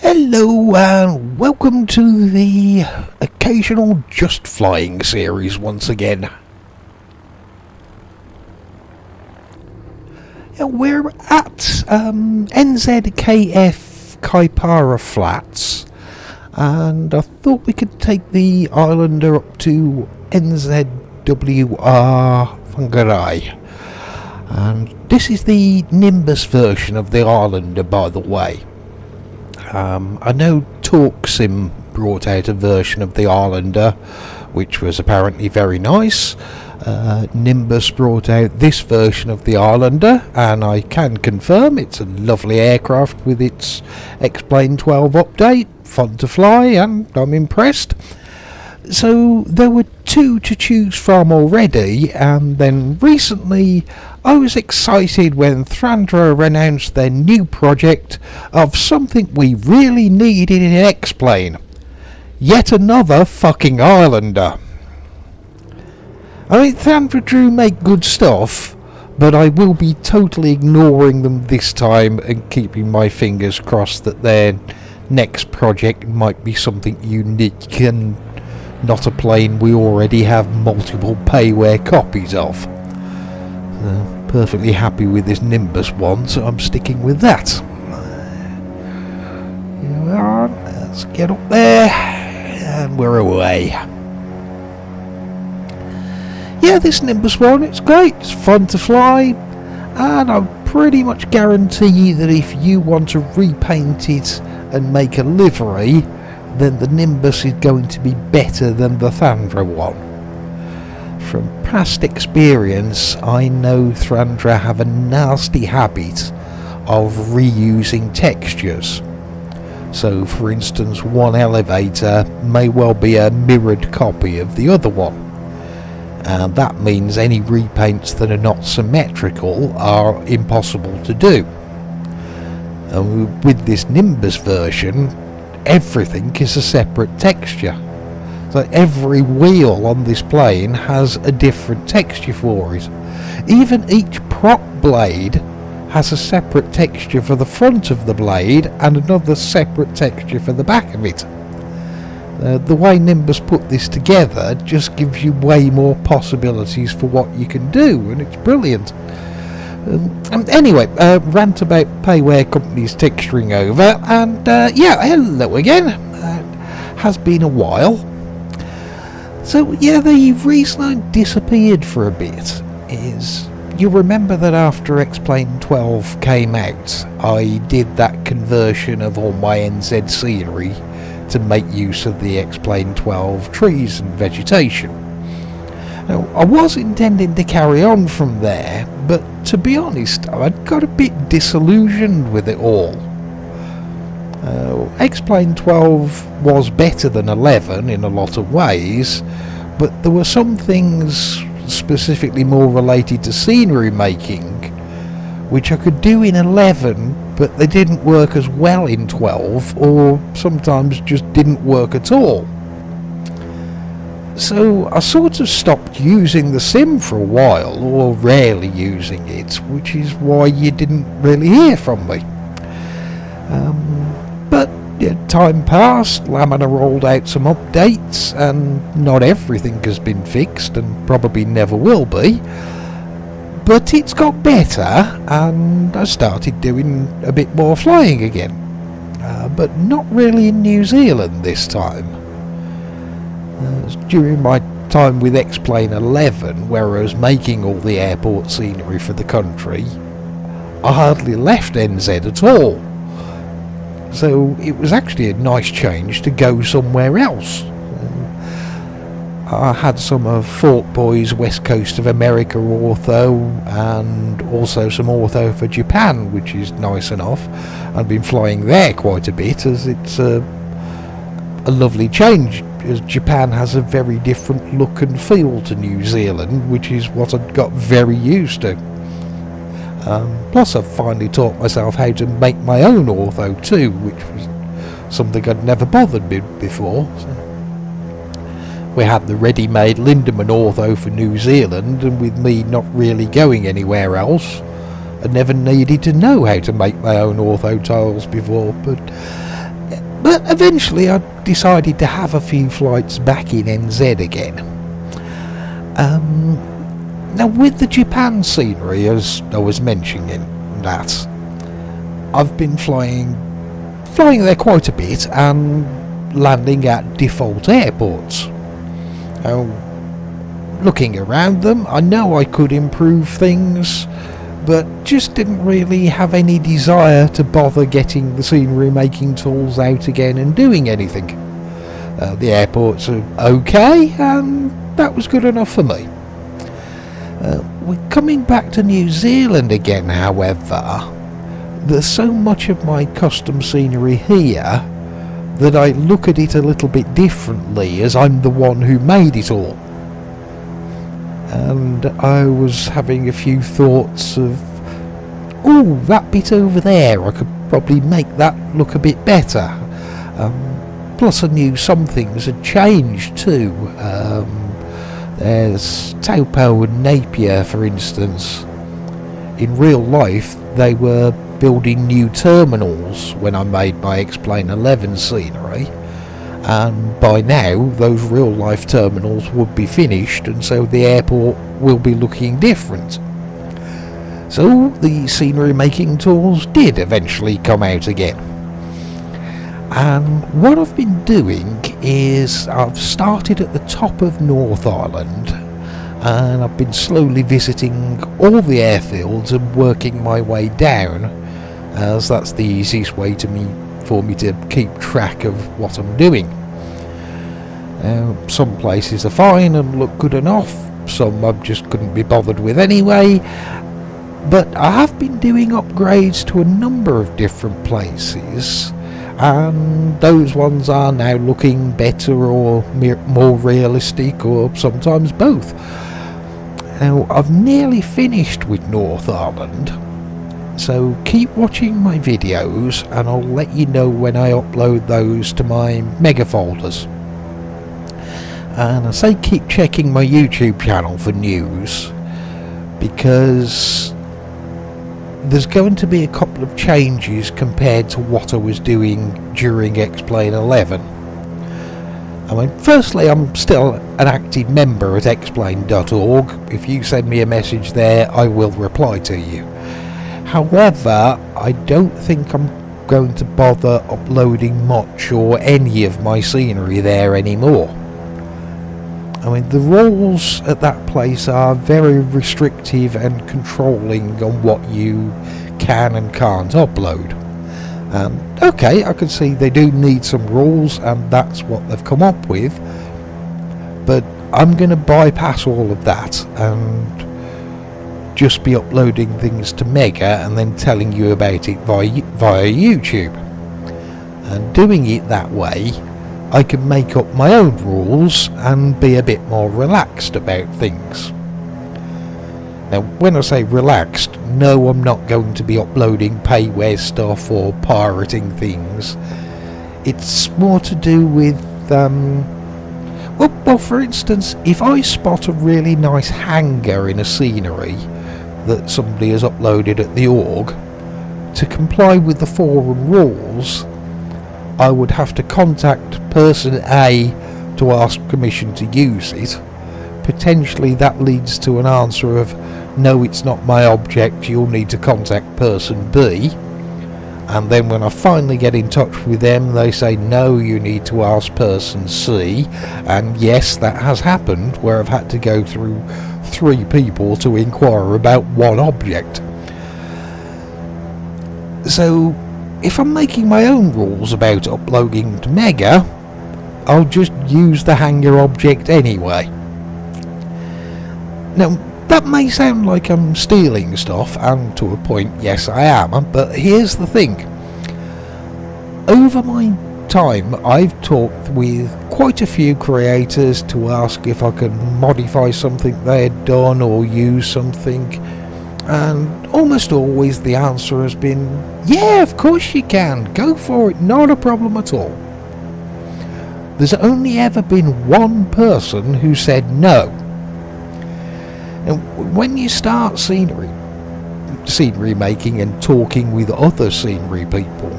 Hello and welcome to the occasional Just Flying series once again. We're at NZKF Kaipara Flats, and I thought we could take the Islander up to NZWR Whangarei. And this is the Nimbus version of the Islander, by the way. I know TalkSim brought out a version of the Islander, which was apparently very nice. Nimbus brought out this version of the Islander, and I can confirm it's a lovely aircraft with its Explain 12 update, fun to fly, and I'm impressed. So there were two to choose from already, and then recently I was excited when Thrandra announced their new project of something we really needed in Explain. Yet another fucking Islander. I mean, Thrandra do make good stuff, but I will be totally ignoring them this time and keeping my fingers crossed that their next project might be something unique and not a plane we already have multiple payware copies of. Perfectly happy with this Nimbus one, so I'm sticking with that. Here we are, let's get up there, and we're away. Yeah, this Nimbus one, it's great, it's fun to fly, and I pretty much guarantee that if you want to repaint it and make a livery, then the Nimbus is going to be better than the Thrandra one. From past experience, I know Thrandra have a nasty habit of reusing textures. So, for instance, one elevator may well be a mirrored copy of the other one. And that means any repaints that are not symmetrical are impossible to do. And with this Nimbus version, everything is a separate texture. So every wheel on this plane has a different texture for it. Even each prop blade has a separate texture for the front of the blade and another separate texture for the back of it. The way Nimbus put this together just gives you way more possibilities for what you can do, and it's brilliant. Anyway, rant about payware companies texturing over, and yeah, hello again. Has been a while. So yeah, the reason I disappeared for a bit is, you remember that after Explain 12 came out, I did that conversion of all my NZ scenery to make use of the Explain 12 trees and vegetation. Now, I was intending to carry on from there, but to be honest, I'd got a bit disillusioned with it all. Explain 12 was better than 11 in a lot of ways, but there were some things specifically more related to scenery making which I could do in 11, but they didn't work as well in 12, or sometimes just didn't work at all. So I sort of stopped using the sim for a while, or rarely using it, which is why you didn't really hear from me. But yeah, time passed, Lamina rolled out some updates, and not everything has been fixed, and probably never will be. But it's got better, and I started doing a bit more flying again. But not really in New Zealand this time. During my time with Explain 11, where I was making all the airport scenery for the country, I hardly left NZ at all. So it was actually a nice change to go somewhere else. I had some of Fort Boy's West Coast of America ortho, and also some ortho for Japan, which is nice enough. I've been flying there quite a bit, as it's a lovely change, as Japan has a very different look and feel to New Zealand, which is what I'd got very used to. Plus I've finally taught myself how to make my own ortho too, which was something I'd never bothered with before. So we had the ready-made Lindemann ortho for New Zealand, and with me not really going anywhere else, I never needed to know how to make my own ortho tiles before. But But eventually I decided to have a few flights back in NZ again. Now with the Japan scenery, as I was mentioning that, I've been flying there quite a bit and landing at default airports. Now, looking around them, I know I could improve things, but just didn't really have any desire to bother getting the scenery making tools out again and doing anything. The airports are okay, and that was good enough for me. We're coming back to New Zealand again, however. There's so much of my custom scenery here that I look at it a little bit differently, as I'm the one who made it all. And I was having a few thoughts of, oh, that bit over there, I could probably make that look a bit better. Plus I knew some things had changed too. There's Taupo and Napier, for instance. In real life, they were building new terminals when I made my Explain 11 scenery, and by now those real life terminals would be finished, and so the airport will be looking different. So the scenery making tools did eventually come out again, and what I've been doing is I've started at the top of North Island, and I've been slowly visiting all the airfields and working my way down, as that's the easiest way for me to keep track of what I'm doing. Some places are fine and look good enough, some I just couldn't be bothered with anyway, but I have been doing upgrades to a number of different places, and those ones are now looking better or more realistic, or sometimes both. Now, I've nearly finished with North Island, so keep watching my videos and I'll let you know when I upload those to my mega folders. And I say keep checking my YouTube channel for news, because there's going to be a couple of changes compared to what I was doing during Explain 11. I mean, firstly, I'm still an active member at explain.org. If you send me a message there, I will reply to you. However, I don't think I'm going to bother uploading much or any of my scenery there anymore. I mean, the rules at that place are very restrictive and controlling on what you can and can't upload. And okay, I can see they do need some rules, and that's what they've come up with, but I'm going to bypass all of that and just be uploading things to Mega and then telling you about it via YouTube. And doing it that way, I can make up my own rules and be a bit more relaxed about things. Now, when I say relaxed, no, I'm not going to be uploading payware stuff or pirating things. It's more to do with, well, for instance, if I spot a really nice hangar in a scenery that somebody has uploaded at the org, to comply with the forum rules, I would have to contact person A to ask permission to use it. Potentially that leads to an answer of, no, it's not my object, you'll need to contact person B. And then when I finally get in touch with them, they say, no, you need to ask person C. And yes, that has happened, where I've had to go through 3 people to inquire about one object. So if I'm making my own rules about uploading to Mega, I'll just use the hangar object anyway. Now, that may sound like I'm stealing stuff, and to a point, yes I am, but here's the thing. Over my time, I've talked with quite a few creators to ask if I can modify something they had done or use something, and almost always the answer has been, yeah, of course you can, go for it, not a problem at all. There's only ever been one person who said no. And when you start scenery making and talking with other scenery people,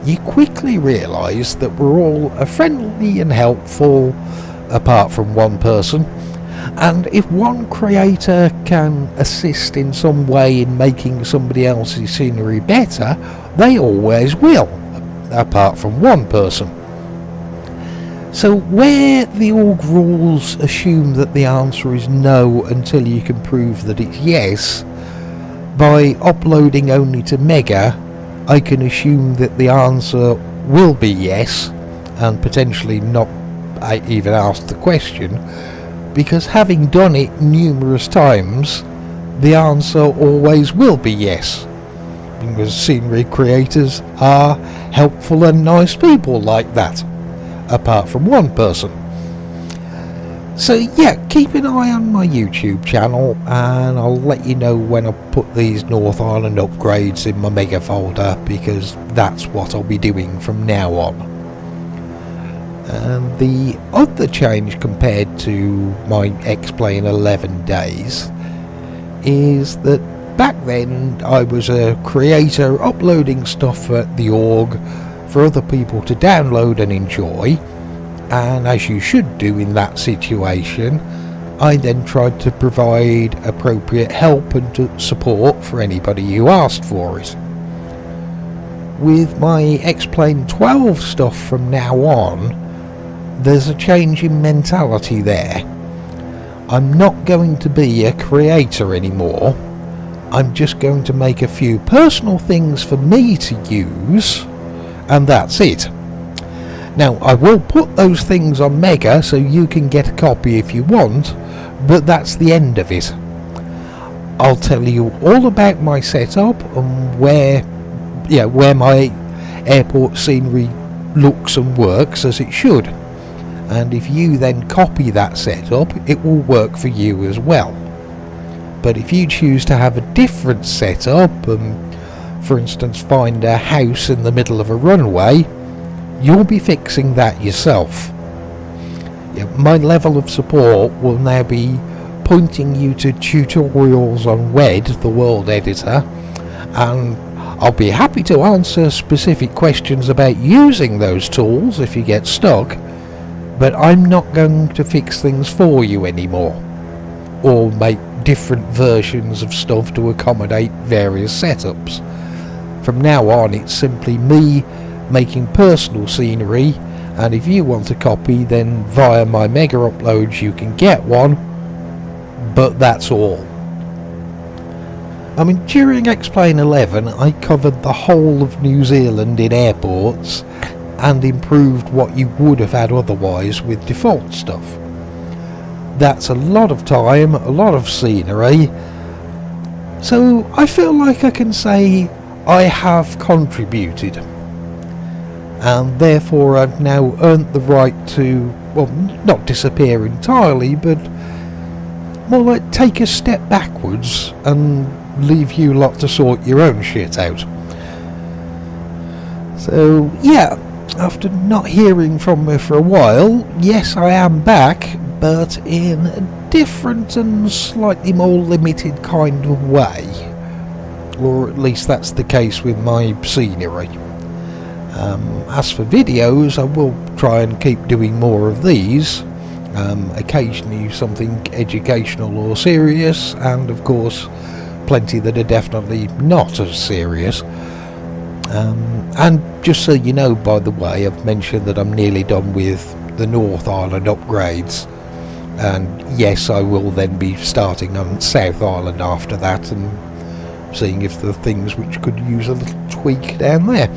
you quickly realise that we're all friendly and helpful, apart from one person. And if one creator can assist in some way in making somebody else's scenery better, they always will, apart from one person. So where the org rules assume that the answer is no until you can prove that it's yes, by uploading only to Mega, I can assume that the answer will be yes, and potentially not even ask the question, because having done it numerous times, the answer always will be yes, because scenery creators are helpful and nice people like that, apart from one person. So yeah, keep an eye on my YouTube channel, and I'll let you know when I put these North Island upgrades in my Mega folder, because that's what I'll be doing from now on. And the other change compared to my X-Plane 11 days is that back then I was a creator uploading stuff at the org for other people to download and enjoy, and as you should do in that situation, I then tried to provide appropriate help and support for anybody who asked for it. With my X-Plane 12 stuff from now on, there's a change in mentality there. I'm not going to be a creator anymore. I'm just going to make a few personal things for me to use, and that's it. Now, I will put those things on Mega so you can get a copy if you want, but that's the end of it. I'll tell you all about my setup and where my airport scenery looks and works as it should. And if you then copy that setup, it will work for you as well. But if you choose to have a different setup, for instance find a house in the middle of a runway, you'll be fixing that yourself. My level of support will now be pointing you to tutorials on WED, the world editor, and I'll be happy to answer specific questions about using those tools if you get stuck, but I'm not going to fix things for you anymore, or make different versions of stuff to accommodate various setups. From now on, it's simply me making personal scenery, and if you want a copy, then via my Mega uploads you can get one, but that's all. I mean, during X-Plane 11 I covered the whole of New Zealand in airports and improved what you would have had otherwise with default stuff. That's a lot of time, a lot of scenery, so I feel like I can say I have contributed, and therefore I've now earned the right to, well, not disappear entirely, but more like take a step backwards and leave you lot to sort your own shit out. So yeah, after not hearing from me for a while, yes, I am back, but in a different and slightly more limited kind of way. Or at least that's the case with my scenery. As for videos, I will try and keep doing more of these. Occasionally something educational or serious, and of course plenty that are definitely not as serious. And just so you know, by the way, I've mentioned that I'm nearly done with the North Island upgrades, and yes, I will then be starting on South Island after that and seeing if there are things which could use a little tweak down there.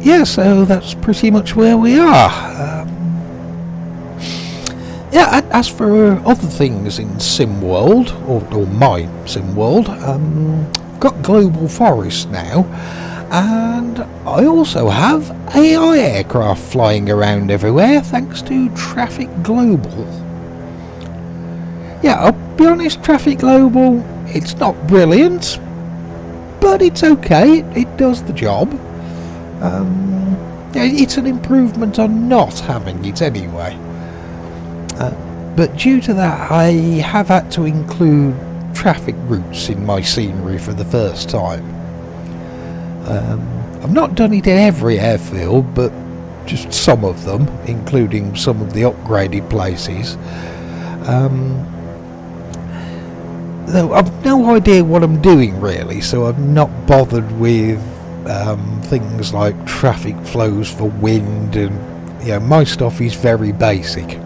Yeah, so that's pretty much where we are. Yeah, as for other things in SimWorld, or my SimWorld, I've got Global Forest now, and I also have AI aircraft flying around everywhere thanks to Traffic Global. Yeah, I'll be honest, Traffic Global, it's not brilliant, but it's okay, it does the job. It's an improvement on not having it anyway. But due to that, I have had to include traffic routes in my scenery for the first time. I've not done it in every airfield, but just some of them, including some of the upgraded places. Though I've no idea what I'm doing really, so I've not bothered with things like traffic flows for wind, and my stuff is very basic.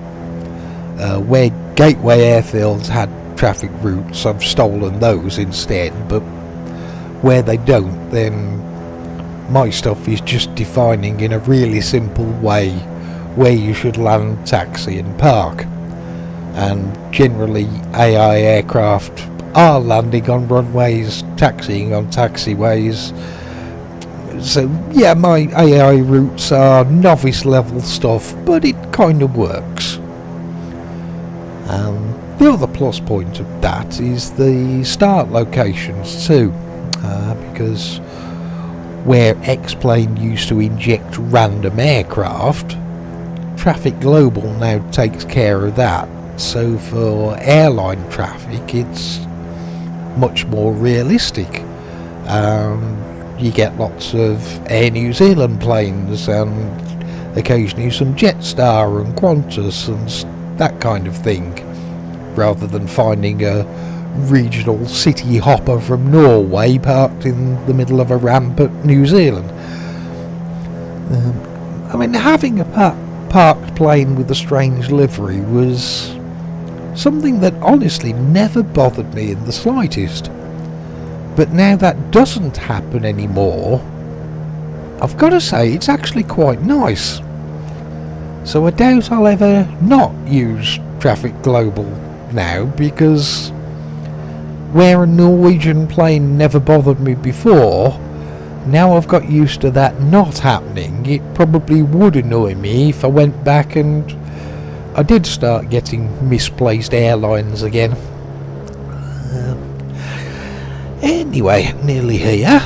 Where gateway airfields had traffic routes, I've stolen those instead, but where they don't, then my stuff is just defining in a really simple way where you should land, taxi and park. And generally AI aircraft are landing on runways, taxiing on taxiways. So yeah, my AI routes are novice level stuff, but it kind of works. The other plus point of that is the start locations too, because where X-Plane used to inject random aircraft, Traffic Global now takes care of that. So for airline traffic, it's much more realistic. You get lots of Air New Zealand planes and occasionally some Jetstar and Qantas and that kind of thing, rather than finding a regional city hopper from Norway parked in the middle of a ramp at New Zealand. Having a parked plane with a strange livery was something that honestly never bothered me in the slightest. But now that doesn't happen anymore, I've got to say it's actually quite nice. So I doubt I'll ever not use Traffic Global now, because where a Norwegian plane never bothered me before, now I've got used to that not happening. It probably would annoy me if I went back and I did start getting misplaced airlines again. Anyway, nearly here.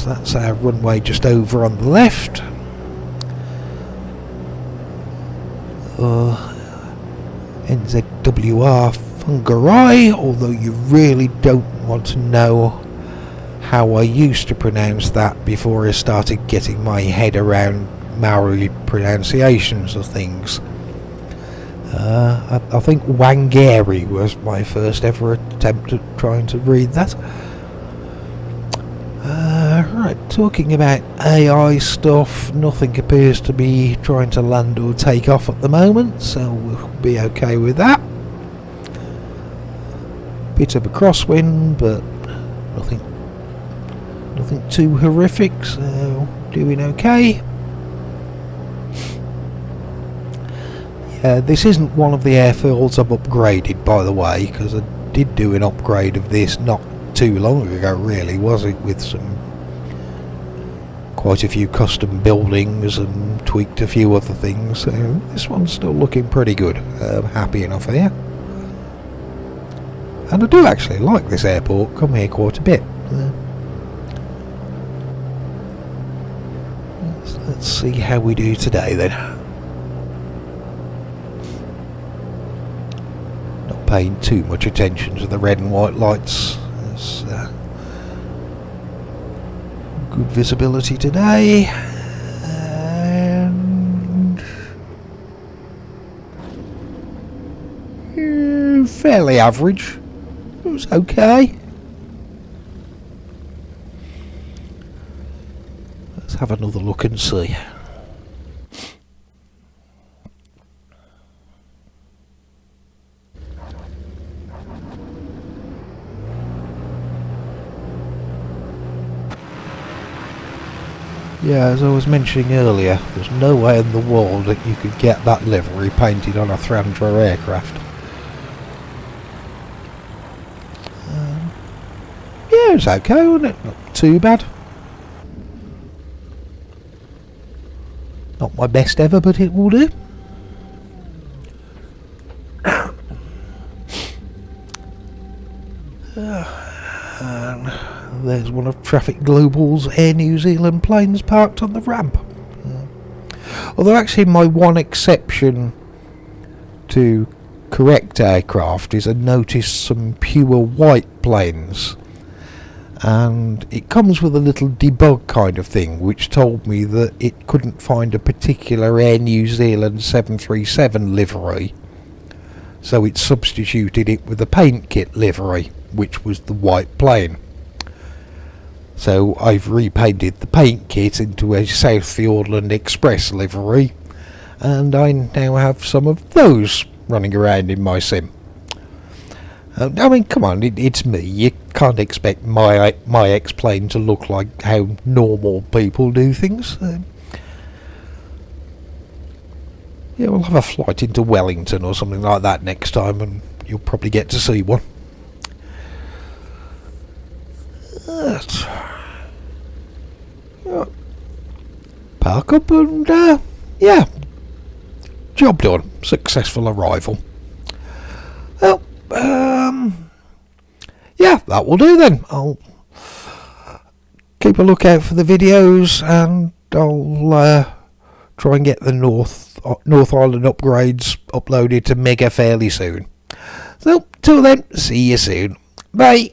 That's our runway just over on the left. NZWR Fungarai, although you really don't want to know how I used to pronounce that before I started getting my head around Maori pronunciations of things. I think Wangari was my first ever attempt at trying to read that. Right, talking about AI stuff, nothing appears to be trying to land or take off at the moment, so we'll be okay with that. Bit of a crosswind, but nothing too horrific, so doing okay. Yeah, this isn't one of the airfields I've upgraded, by the way, because I did do an upgrade of this not too long ago, really, was it, with quite a few custom buildings and tweaked a few other things, so this one's still looking pretty good. I'm happy enough here. And I do actually like this airport, come here quite a bit. Let's see how we do today then. Not paying too much attention to the red and white lights. There's good visibility today. And fairly average. It was okay. Let's have another look and see. Yeah, as I was mentioning earlier, there's no way in the world that you could get that livery painted on a Thrandraer aircraft. Yeah, it's okay, wasn't it? Not too bad. Not my best ever, but it will do. And there's one of Traffic Global's Air New Zealand planes parked on the ramp. Although actually my one exception to correct aircraft is I noticed some pure white planes. and it comes with a little debug kind of thing which told me that it couldn't find a particular Air New Zealand 737 livery, so it substituted it with a paint kit livery, which was the white plane. So I've repainted the paint kit into a South Fiordland Express livery, and I now have some of those running around in my sim. I mean, come on, it's me. You can't expect my X-plane to look like how normal people do things. Yeah, we'll have a flight into Wellington or something like that next time, and you'll probably get to see one. Park up and, yeah, job done. Successful arrival. Well, yeah, that will do then. I'll keep a lookout for the videos, and I'll try and get the North Island upgrades uploaded to Mega fairly soon. So, till then, see you soon. Bye.